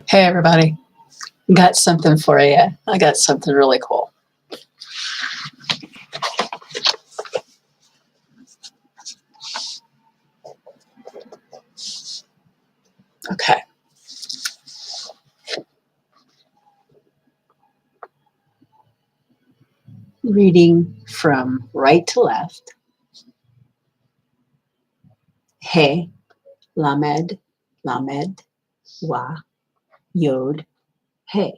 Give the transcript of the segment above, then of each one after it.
Hey everybody, got something for you. I got something really cool. Okay. Reading from right to left. He, lamed, lamed, wa, yod, he.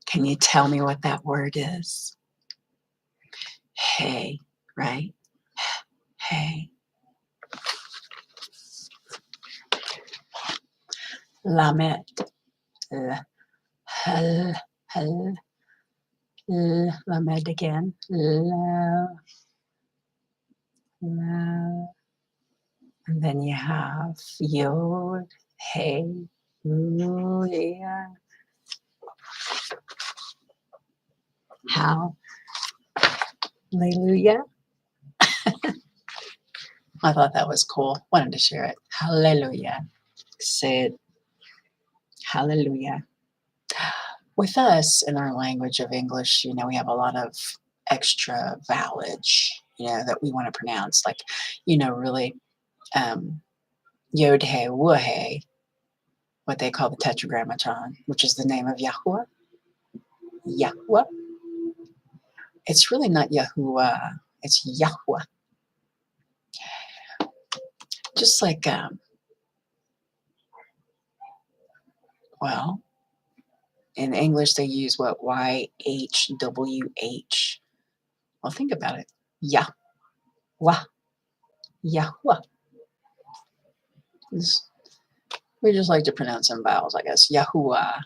Can you tell me what that word is? Hey, right? Hey. Lamed. L, hel, hel, lamed again. La, la. And then you have yod, hey, yeah. Hallelujah. I thought that was cool. Wanted to share it. Hallelujah. Say it. Hallelujah. With us in our language of English, we have a lot of extra vowelage, that we want to pronounce. Like, really yod he, woo he, what they call the tetragrammaton, which is the name of Yahuwah. Yahuwah. It's really not Yahuwah. It's Yahuwah. Just like, well, in English, they use what? YHWH. Well, think about it. Yahweh. Yahweh. We just like to pronounce some vowels, I guess. Yahuwah.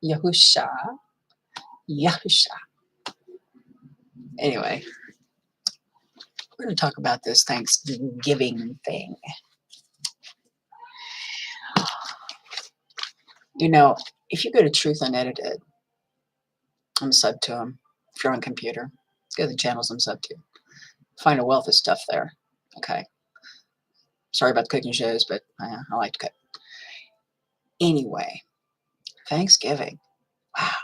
Yahusha. Yahusha. Anyway, we're going to talk about this Thanksgiving thing. If you go to Truth Unedited, I'm sub to them. If you're on computer, go to the channels I'm sub to. Find a wealth of stuff there. Okay. Sorry about the cooking shows, but I like to cook. Anyway, Thanksgiving. Wow.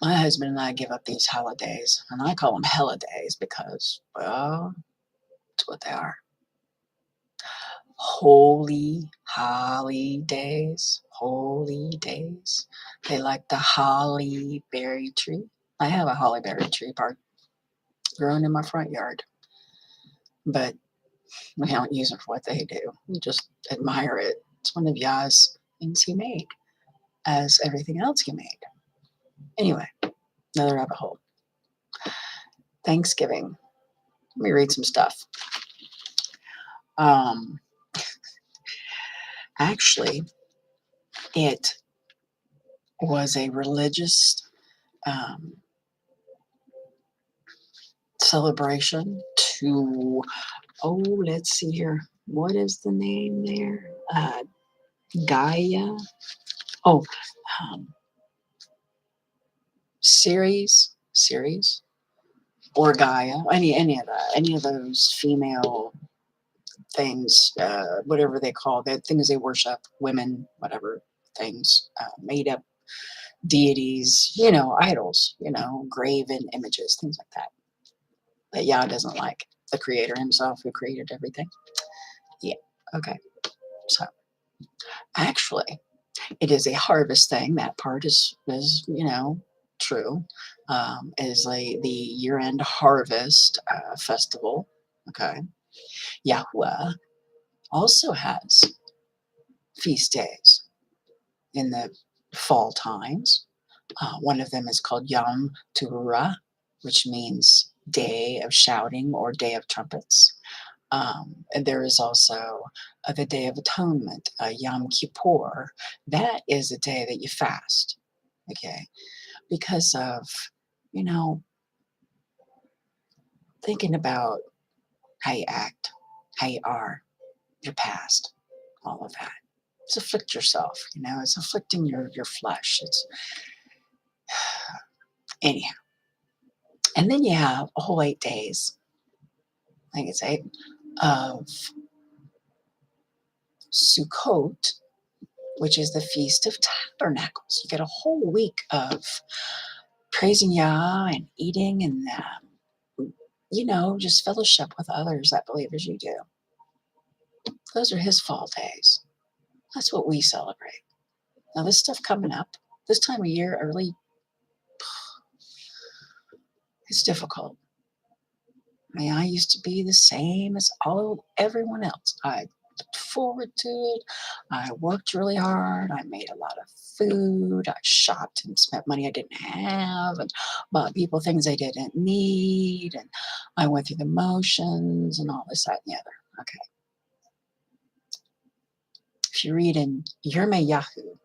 My husband and I give up these holidays, and I call them holidays because, well, that's what they are. Holy holidays. Holy days. They like the holly berry tree. I have a holly berry tree growing in my front yard, but we don't use it for what they do. We just admire it. It's one of Yah's things he made, as everything else he made. Anyway, another rabbit hole. Thanksgiving. Let me read some stuff. Actually, it was a religious celebration to, let's see here. What is the name there? Gaia. Oh, Ceres, or Gaia. Any of those female things, whatever they call the things they worship, women, whatever things, made up deities, idols, graven images, things like that Yah doesn't like. The creator himself who created everything. Yeah. Okay. So actually, it is a harvest thing. That part is true. Is the year-end harvest festival. Okay. Yahweh also has feast days in the fall times. One of them is called Yom Teruah, which means day of shouting or day of trumpets. And there is also the Day of Atonement, Yom Kippur. That is a day that you fast, okay? Because of, thinking about how you act, how you are, your past, all of that. It's afflict yourself, it's afflicting your flesh. It's anyhow. And then you have a whole 8 days, I think it's eight, of Sukkot, which is the Feast of Tabernacles. You get a whole week of praising Yah and eating and, just fellowship with others that believe as you do. Those are his fall days. That's what we celebrate. Now, this stuff coming up, this time of year, early, it's difficult. I mean, I used to be the same as everyone else. I looked forward to it. I worked really hard. I made a lot of food. I shopped and spent money I didn't have and bought people things they didn't need. And I went through the motions and all this, that, and the other. Okay. If you read in Yirmeyahu,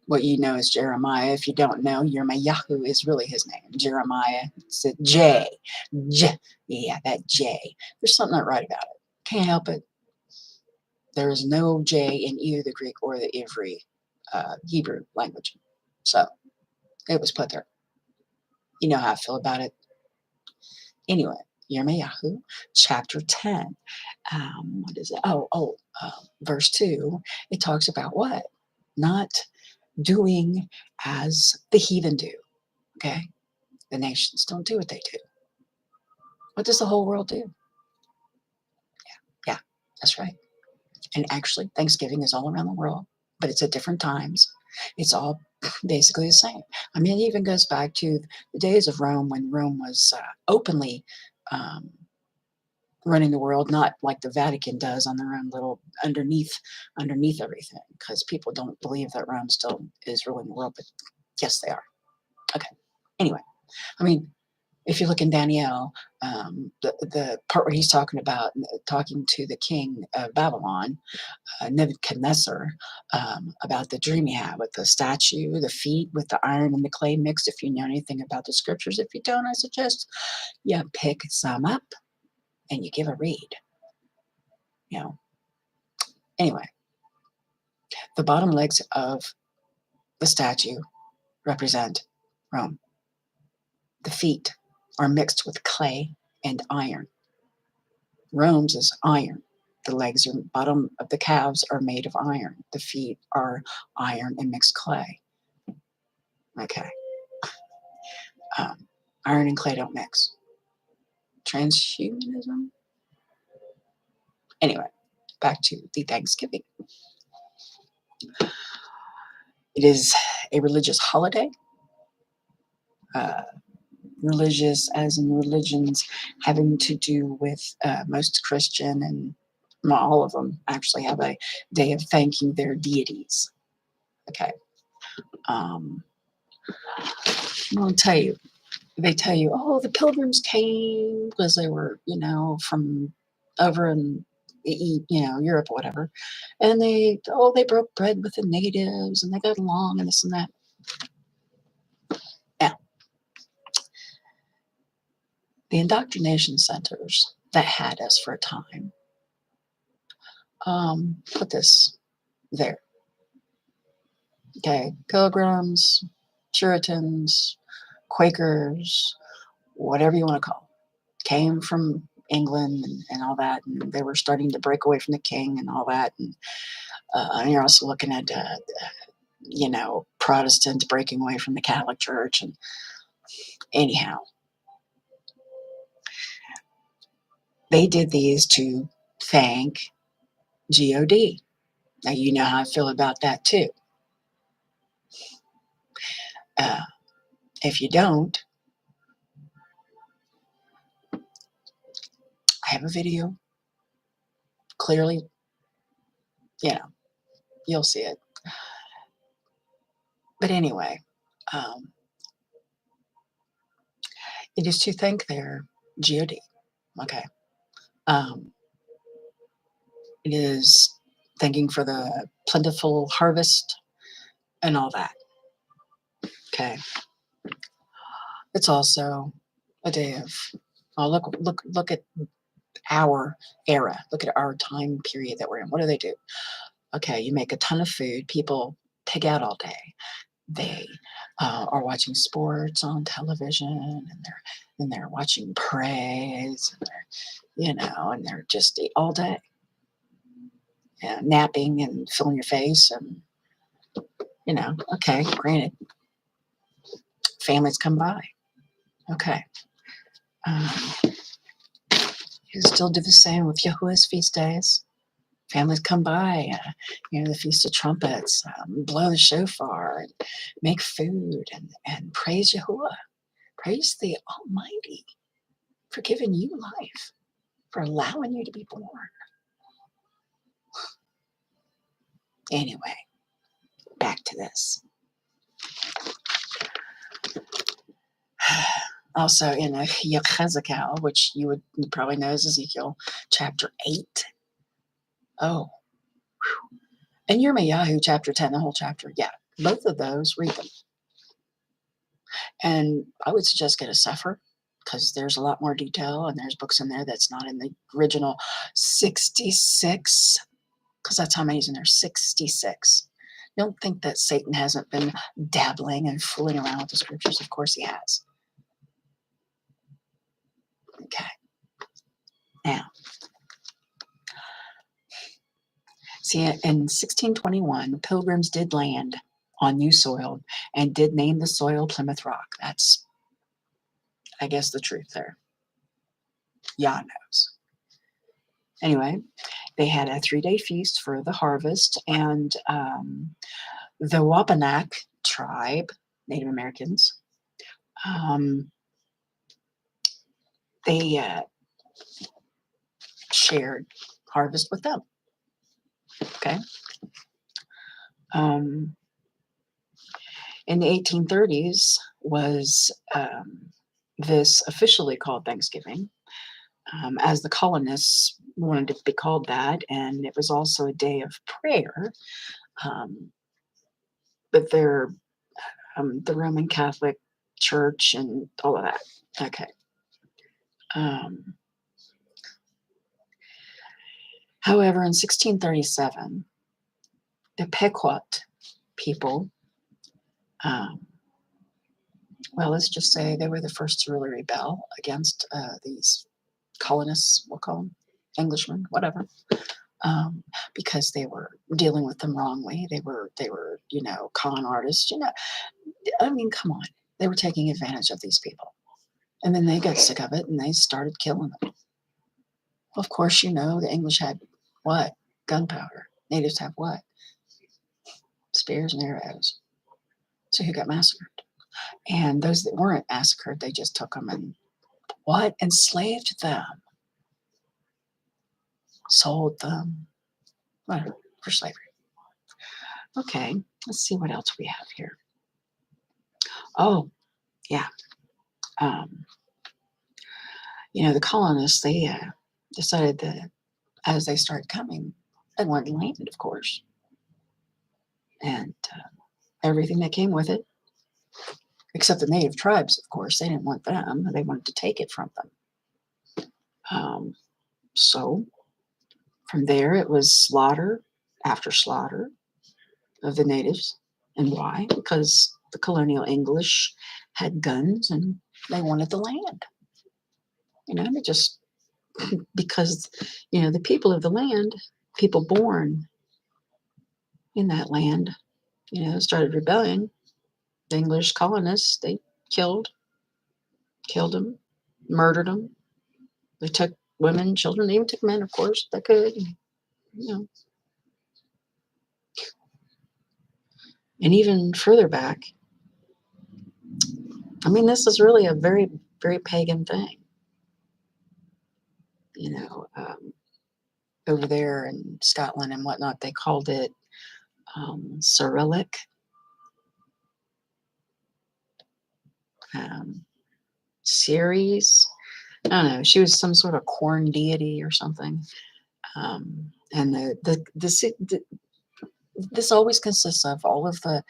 what you know is Jeremiah. If you don't know, Yirmeyahu is really his name. Jeremiah, it's a J. Yeah, that J. There's something not right about it. Can't help it. There is no J in either the Greek or the Ivri Hebrew language. So it was put there. You know how I feel about it. Anyway, Yirmeyahu, chapter 10. What is it? Verse 2. It talks about what? Not doing as the heathen do. Okay? The nations don't do what they do. What does the whole world do? Yeah, that's right. And actually, Thanksgiving is all around the world, but it's at different times. It's all basically the same. I mean, it even goes back to the days of Rome when Rome was openly running the world, not like the Vatican does on their own little underneath everything, because people don't believe that Rome still is ruling the world, but yes, they are. Okay. Anyway, I mean, if you look in Daniel, the part where he's talking to the king of Babylon, Nebuchadnezzar, about the dream he had with the statue, the feet with the iron and the clay mixed. If you know anything about the scriptures, if you don't, I suggest you pick some up and you give a read. Anyway, the bottom legs of the statue represent Rome. The feet are mixed with clay and iron. Rome's is iron. The legs and bottom of the calves are made of iron. The feet are iron and mixed clay. Okay. Iron and clay don't mix. Transhumanism? Anyway, back to the Thanksgiving. It is a religious holiday. Religious as in religions having to do with most Christian, and not all of them actually have a day of thanking their deities. Okay. I'm going to tell you, they tell you, oh, the pilgrims came because they were, from over in Europe or whatever. And they broke bread with the natives and they got along and this and that. Now, the indoctrination centers that had us for a time, put this there. Okay, pilgrims, Puritans, Quakers, whatever you want to call them, came from England and all that, and they were starting to break away from the king and all that. And you're also looking at, Protestants breaking away from the Catholic Church. And anyhow, they did these to thank God. Now, you know how I feel about that too. If you don't, I have a video. Clearly, you'll see it. But anyway, it is to thank their God. Okay. It is thanking for the plentiful harvest and all that. Okay. It's also a day of, look at our era. Look at our time period that we're in. What do? Okay, you make a ton of food. People pig out all day. They are watching sports on television, and they're watching praise, and and they're just all day, napping and filling your face, and okay, granted, families come by, okay. Um, you still do the same with Yahuwah's feast days. Families come by, the Feast of Trumpets, blow the shofar, and make food, and praise Yahuwah. Praise the Almighty for giving you life, for allowing you to be born. Anyway, back to this. Also, in Hezekiel, which you probably know as Ezekiel chapter 8. Oh, and Yirmiyahu chapter 10, the whole chapter. Yeah, both of those, read them. And I would suggest get a Sefer, because there's a lot more detail, and there's books in there that's not in the original 66, because that's how many's in there, 66. Don't think that Satan hasn't been dabbling and fooling around with the scriptures. Of course he has. Okay. Now, see, in 1621, pilgrims did land on new soil and did name the soil Plymouth Rock. That's, I guess, the truth there. Yah knows. Anyway, they had a 3-day feast for the harvest, and the Wabanach tribe, Native Americans, they shared harvest with them. Okay. In the 1830s was this officially called Thanksgiving, as the colonists wanted it to be called that, and it was also a day of prayer. But they're the Roman Catholic Church and all of that. Okay. However, in 1637, the Pequot people, well, let's just say they were the first to really rebel against these colonists, we'll call them Englishmen, whatever, because they were dealing with them wrongly. They were, con artists. I mean, come on. They were taking advantage of these people. And then they got sick of it, and they started killing them. Of course, the English had what? Gunpowder. Natives have what? Spears and arrows. So who got massacred? And those that weren't massacred, they just took them and what? Enslaved them. Sold them. Whatever. For slavery. Okay. Let's see what else we have here. Oh, yeah. The colonists, they decided that as they started coming, they wanted land, of course. And everything that came with it, except the native tribes, of course. They didn't want them. They wanted to take it from them. So from there, it was slaughter after slaughter of the natives. And why? Because the colonial English had guns and they wanted the land. They just, because, the people of the land, people born in that land, started rebelling. The English colonists, they killed them, murdered them. They took women, children, they even took men, of course, they could, And even further back, I mean, this is really a very, very pagan thing. Over there in Scotland and whatnot, they called it Cyrillic. Ceres. I don't know. She was some sort of corn deity or something. And this always consists of all of the,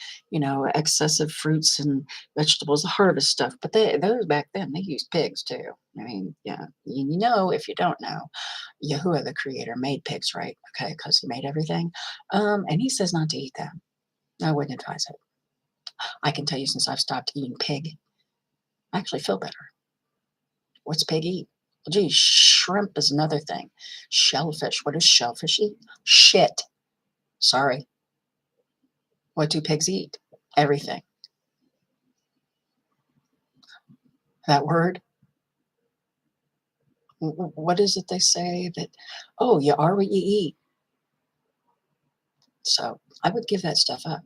excessive fruits and vegetables, the harvest stuff. But those back then, they used pigs too. I mean, yeah, if you don't know, Yahuwah, the creator, made pigs, right? Okay, because he made everything. And he says not to eat them. I wouldn't advise it. I can tell you since I've stopped eating pig, I actually feel better. What's pig eat? Well, gee, shrimp is another thing. Shellfish. What does shellfish eat? Shit. Sorry. What do pigs eat? Everything. That word, what is it they say that, oh, you are what you eat. So I would give that stuff up.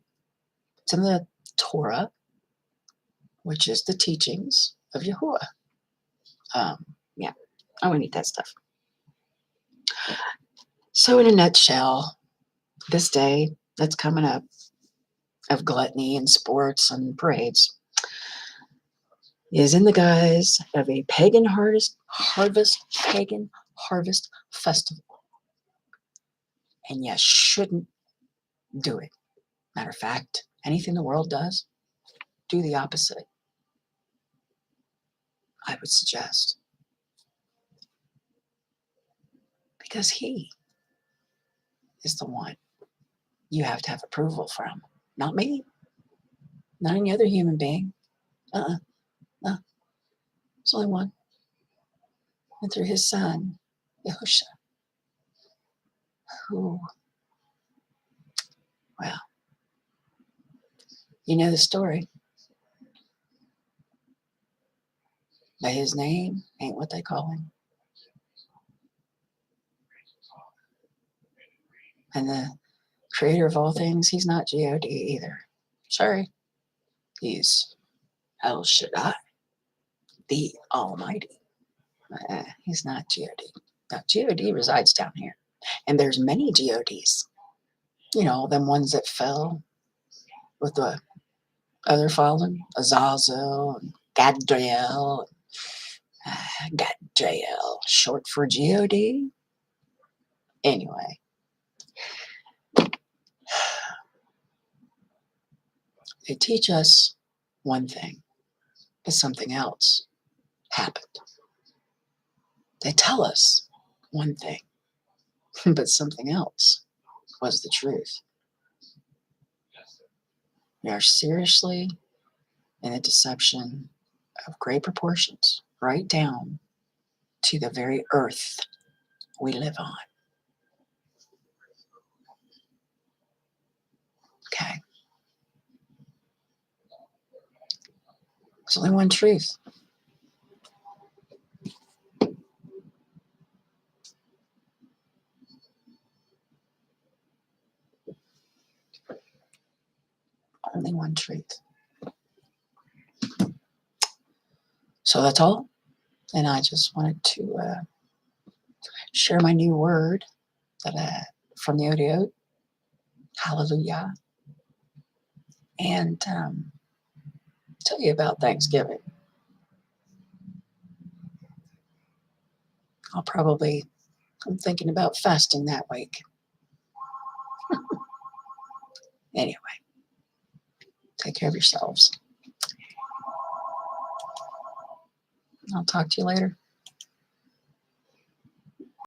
It's in the Torah, which is the teachings of Yahuwah. Yeah, I wouldn't eat that stuff. So in a nutshell, this day that's coming up of gluttony and sports and parades is in the guise of a pagan pagan harvest festival. And you shouldn't do it. Matter of fact, anything the world does, do the opposite. I would suggest. Because he is the one you have to have approval from. Not me. Not any other human being. No. There's only one. And through his son, Yahusha, who, well, you know the story. But his name ain't what they call him. And the creator of all things, he's not God either. Sorry. He's El Shaddai, the Almighty. He's not God. Now, God resides down here. And there's many gods. You know, them ones that fell with the other fallen, Azazel and Gadriel. Gadriel, short for God. Anyway, they teach us one thing, but something else happened. They tell us one thing, but something else was the truth. We are seriously in a deception of great proportions, right down to the very earth we live on. Okay. There's only one truth. Only one truth. So that's all. And I just wanted to share my new word that from the Odiot. Hallelujah. And tell you about Thanksgiving. I'm thinking about fasting that week. Anyway, take care of yourselves. I'll talk to you later.